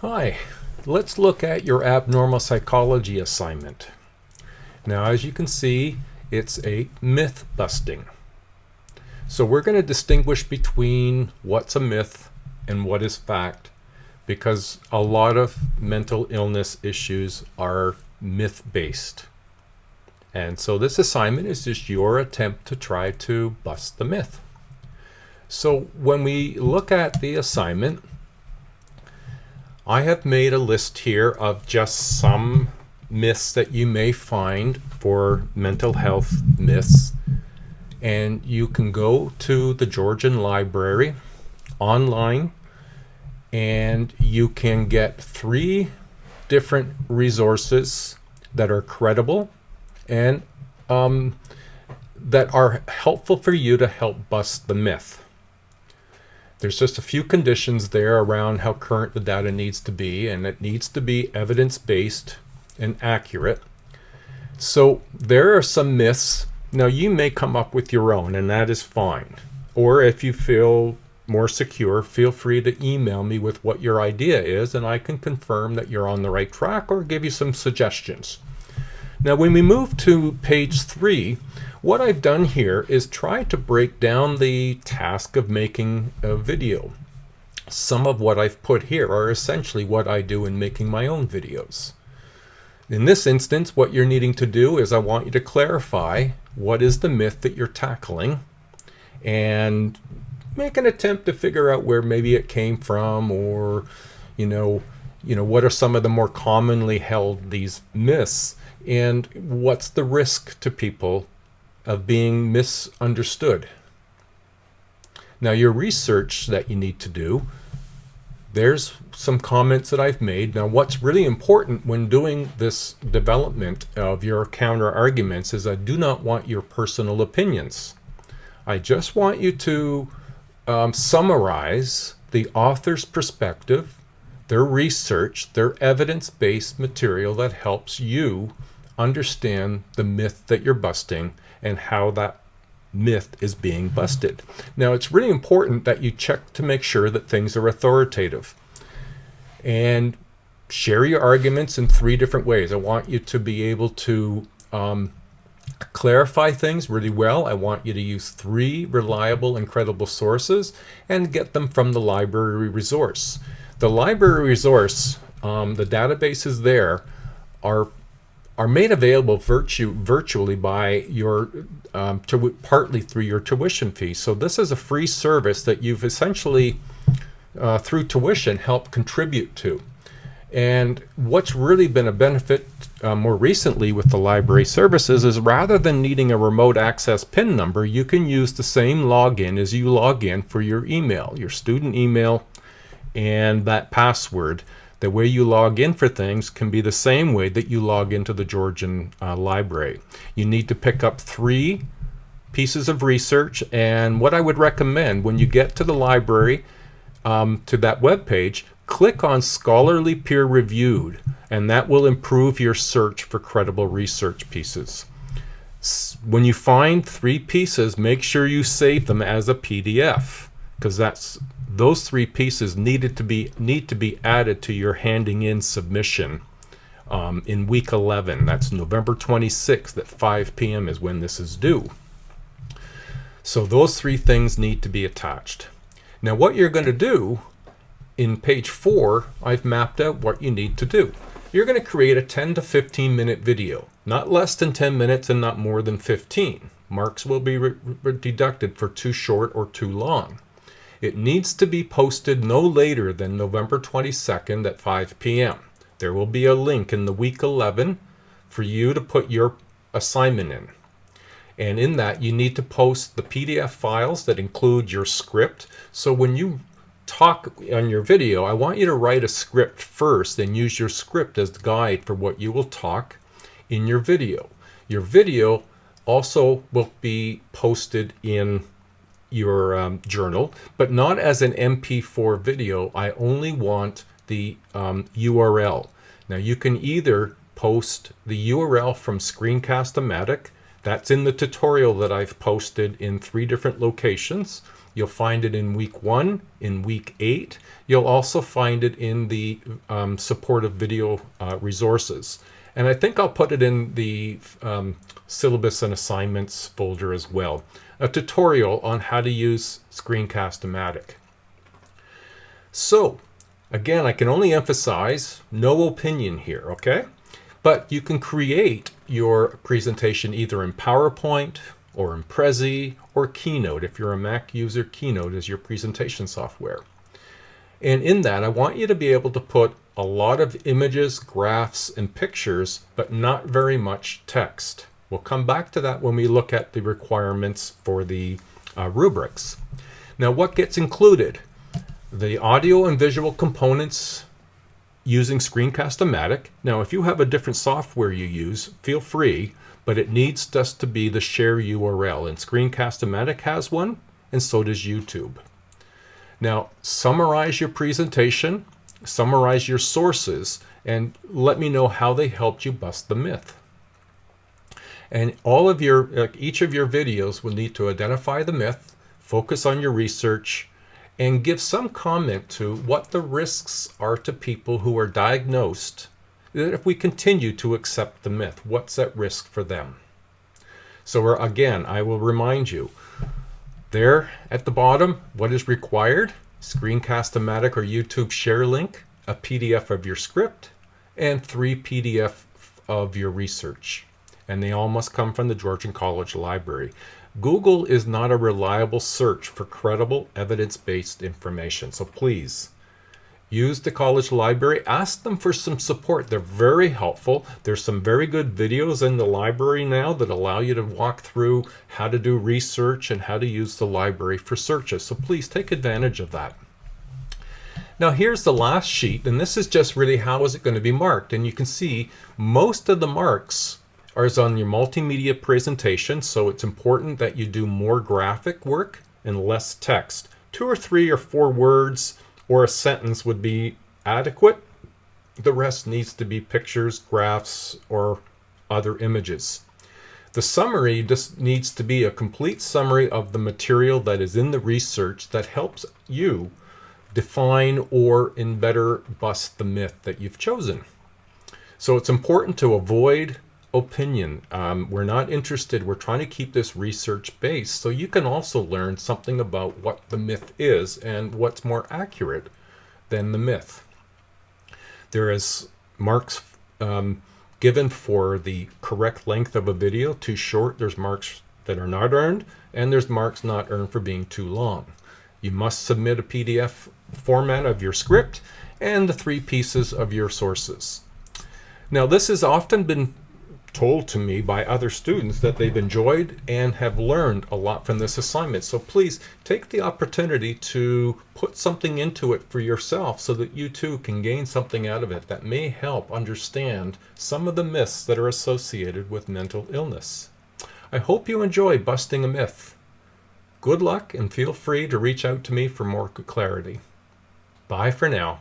Hi, let's look at your abnormal psychology assignment. Now, as you can see, it's a myth busting. So we're going to distinguish between what's a myth and what is fact, because a lot of mental illness issues are myth-based. And so this assignment is just your attempt to try to bust the myth. So when we look at the assignment, I have made a list here of just some myths that you may find for mental health myths. And you can go to the Georgian Library online and you can get 3 different resources that are credible and that are helpful for you to help bust the myth. There's just a few conditions there around how current the data needs to be, and it needs to be evidence-based and accurate. So there are some myths. Now you may come up with your own, and that is fine. Or if you feel more secure, feel free to email me with what your idea is, and I can confirm that you're on the right track or give you some suggestions. Now when we move to page 3, what I've done here is try to break down the task of making a video. Some of what I've put here are essentially what I do in making my own videos. In this instance, what you're needing to do is I want you to clarify what is the myth that you're tackling and make an attempt to figure out where maybe it came from, or what are some of the more commonly held these myths, and what's the risk to people of being misunderstood. Now your research that you need to do, there's some comments that I've made. Now what's really important when doing this development of your counter arguments is I do not want your personal opinions. I just want you to summarize the author's perspective, their research, their evidence-based material that helps you understand the myth that you're busting and how that myth is being busted. Now it's really important that you check to make sure that things are authoritative, and share your arguments in 3 different ways. I want you to be able to clarify things really well. I want you to use 3 reliable and credible sources and get them from the library resource. The library resource, the databases there are made available virtually by your partly through your tuition fee. So this is a free service that you've essentially through tuition helped contribute to. And what's really been a benefit more recently with the library services is, rather than needing a remote access PIN number, you can use the same login as you log in for your email, your student email, and that password. The way you log in for things can be the same way that you log into the Georgian Library. You need to pick up 3 pieces of research, and what I would recommend when you get to the library, to that web page, click on Scholarly Peer Reviewed, and that will improve your search for credible research pieces. When you find 3 pieces, make sure you save them as a PDF, because those 3 pieces need to be added to your handing in submission in week 11. That's November 26th at 5 p.m. is when this is due. So those 3 things need to be attached. Now what you're going to do in page 4, I've mapped out what you need to do. You're going to create a 10 to 15 minute video, not less than 10 minutes and not more than 15. Marks will be deducted for too short or too long. It needs to be posted no later than November 22nd at 5 p.m. There will be a link in the week 11 for you to put your assignment in. And in that, you need to post the PDF files that include your script. So when you talk on your video, I want you to write a script first and use your script as the guide for what you will talk in your video. Your video also will be posted in your journal, but not as an MP4 video. I only want the URL. Now you can either post the URL from Screencast-O-Matic, that's in the tutorial that I've posted in 3 different locations, You'll find it in week 1, in week 8. You'll also find it in the supportive video resources. And I think I'll put it in the syllabus and assignments folder as well. A tutorial on how to use Screencast-O-Matic. So, again, I can only emphasize no opinion here, okay? But you can create your presentation either in PowerPoint or in Prezi or Keynote. If you're a Mac user, Keynote is your presentation software. And in that, I want you to be able to put a lot of images, graphs, and pictures, but not very much text. We'll come back to that when we look at the requirements for the rubrics. Now, what gets included? The audio and visual components using Screencast-O-Matic. Now, if you have a different software you use, feel free, but it needs just to be the share URL. And Screencast-O-Matic has one, and so does YouTube. Now, summarize your presentation, summarize your sources, and let me know how they helped you bust the myth. And all of your, each of your videos will need to identify the myth, focus on your research, and give some comment to what the risks are to people who are diagnosed, that if we continue to accept the myth, what's at risk for them. So again, I will remind you, there at the bottom, what is required? Screencast-O-Matic or YouTube share link, a PDF of your script, and 3 PDF of your research. And they all must come from the Georgian College Library. Google is not a reliable search for credible evidence-based information. So please use the college library. Ask them for some support. They're very helpful. There's some very good videos in the library now that allow you to walk through how to do research and how to use the library for searches. So please take advantage of that. Now here's the last sheet, and this is just really how is it going to be marked. And you can see most of the marks is on your multimedia presentation, so it's important that you do more graphic work and less text. 2 or 3 or 4 words or a sentence would be adequate. The rest needs to be pictures, graphs, or other images. The summary just needs to be a complete summary of the material that is in the research that helps you define or in better bust the myth that you've chosen. So it's important to avoid opinion. We're not interested. We're trying to keep this research based so you can also learn something about what the myth is and what's more accurate than the myth. There is marks given for the correct length of a video. Too short, there's marks that are not earned, and there's marks not earned for being too long. You must submit a PDF format of your script and the 3 pieces of your sources. Now, this has often been told to me by other students that they've enjoyed and have learned a lot from this assignment. So please take the opportunity to put something into it for yourself so that you too can gain something out of it that may help understand some of the myths that are associated with mental illness. I hope you enjoy busting a myth. Good luck, and feel free to reach out to me for more clarity. Bye for now.